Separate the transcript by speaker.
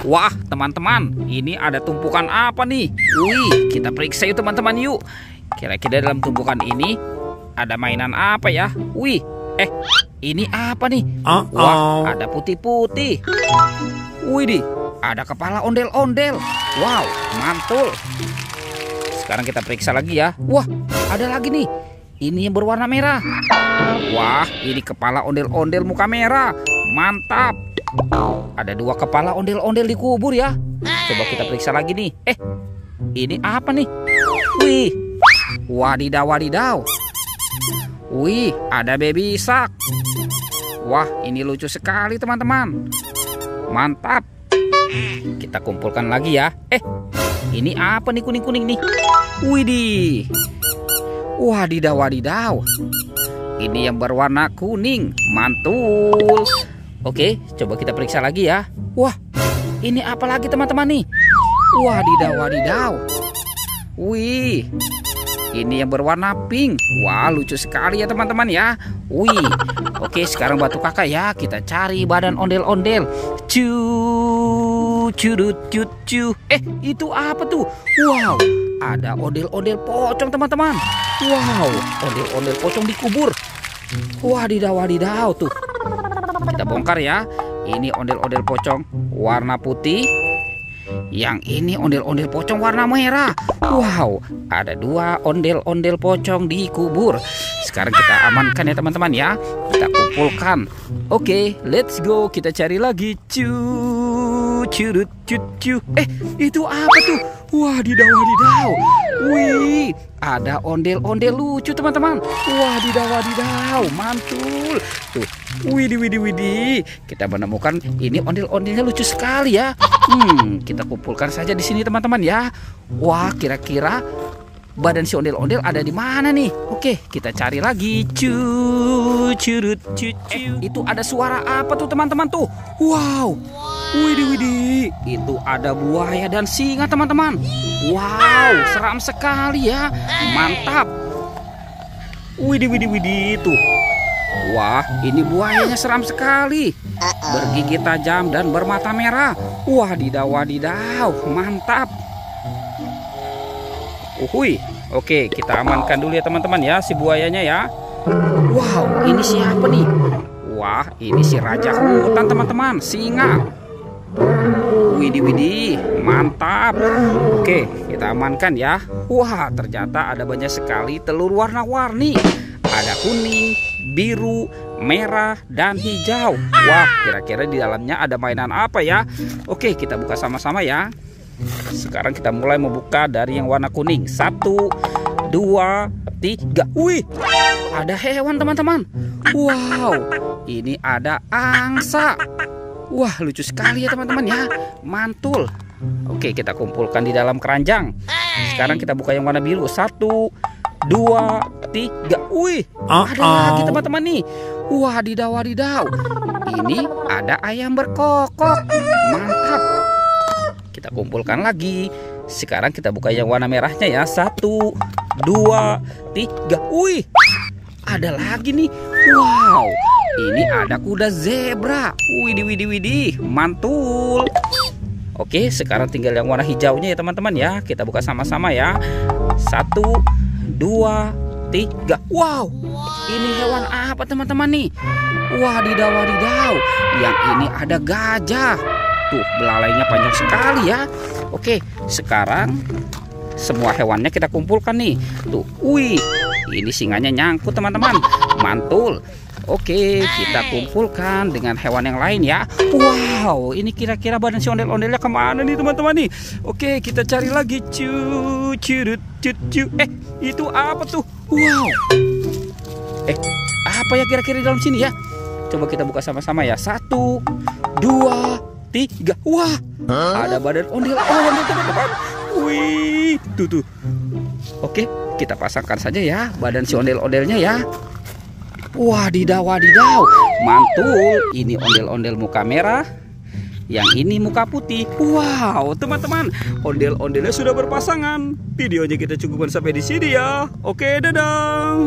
Speaker 1: Wah, teman-teman, ini ada tumpukan apa nih? Wih, kita periksa yuk teman-teman yuk. Kira-kira dalam tumpukan ini ada mainan apa ya? Wih, ini apa nih? Wah, ada putih-putih. Wih, ada kepala ondel-ondel. Wow, mantul. Sekarang kita periksa lagi ya. Wah, ada lagi nih. Ini yang berwarna merah. Wah, ini kepala ondel-ondel muka merah. Mantap. Ada 2 kepala ondel-ondel dikubur ya. Coba kita periksa lagi nih. Ini apa nih? Wih, wadidaw. Wih, ada baby shark. Wah, ini lucu sekali teman-teman. Mantap. Kita kumpulkan lagi ya. Ini apa nih kuning-kuning nih? Widih. Wadidaw. Ini yang berwarna kuning. Mantul. Oke, coba kita periksa lagi ya. Wah, ini apa lagi teman-teman nih? Wadidaw. Wih, ini yang berwarna pink. Wah, lucu sekali ya teman-teman ya. Wih, oke, sekarang batu kakak ya. Kita cari badan ondel-ondel. Cu. Itu apa tuh? Wow, ada ondel-ondel pocong teman-teman. Wow, ondel-ondel pocong dikubur. Wadidaw tuh. Kita bongkar ya. Ini ondel-ondel pocong warna putih. Yang ini ondel-ondel pocong warna merah. Wow, ada 2 ondel-ondel pocong dikubur. Sekarang kita amankan ya teman-teman ya. Kita kumpulkan. Oke, let's go. Kita cari lagi. Curut. Itu apa tuh? Wadidaw. Wih, ada ondel-ondel lucu teman-teman. Wadidaw, mantul. Tuh, widih. Kita menemukan ini ondel-ondelnya lucu sekali ya. Kita kumpulkan saja di sini teman-teman ya. Wah, kira-kira badan si ondel-ondel ada di mana nih? Oke, kita cari lagi. Curut. Itu ada suara apa tuh teman-teman tuh? Wow. Widih. Itu ada buaya dan singa teman-teman. Wow, seram sekali ya. Mantap. Widih tuh. Wah, ini buayanya seram sekali. Bergigi tajam dan bermata merah. Wadidaw. Mantap. Oke, kita amankan dulu ya teman-teman ya si buayanya ya. Wow, ini siapa nih? Wah, ini si raja hutan teman-teman, singa. Widih, mantap. Oke, kita amankan ya. Wah, ternyata ada banyak sekali telur warna-warni. Ada kuning, biru, merah, dan hijau. Wah, kira-kira di dalamnya ada mainan apa ya? Oke, kita buka sama-sama ya. Sekarang kita mulai membuka dari yang warna kuning. 1, 2, 3. Wih, ada hewan teman-teman. Wow, ini ada angsa. Wah, lucu sekali ya teman-teman ya. Mantul. Oke, kita kumpulkan di dalam keranjang. Sekarang kita buka yang warna biru. 1, 2, 3. Wih, ada lagi teman-teman nih. Wadidaw. Ini ada ayam berkokok. Mantap. Kita kumpulkan lagi. Sekarang kita buka yang warna merahnya ya. 1, 2, 3. Wih, ada lagi nih. Wow, ini ada kuda zebra. Widih, mantul. Oke, sekarang tinggal yang warna hijaunya ya teman-teman ya. Kita buka sama-sama ya. 1, 2, 3. Wow, ini hewan apa teman-teman nih? Wadidaw. Yang ini ada gajah. Tuh, belalainya panjang sekali ya. Oke, sekarang semua hewannya kita kumpulkan nih. Tuh, wih, ini singanya nyangkut teman-teman. Mantul. Oke, kita kumpulkan dengan hewan yang lain ya. Wow, ini kira-kira badan si ondel-ondelnya kemana nih teman-teman nih? Oke, kita cari lagi. Curut. Itu apa tuh? Wow. Apa ya kira-kira di dalam sini ya? Coba kita buka sama-sama ya. 1, 2, 3. Wah, ada badan ondel-ondel teman-teman. Wih, tuh. Oke, kita pasangkan saja ya badan si ondel-ondelnya ya. Wadidaw. Mantul. Ini ondel-ondel muka merah. Yang ini muka putih. Wow, teman-teman, ondel-ondelnya sudah berpasangan. Videonya kita cukupkan sampai di sini ya. Oke, dadah.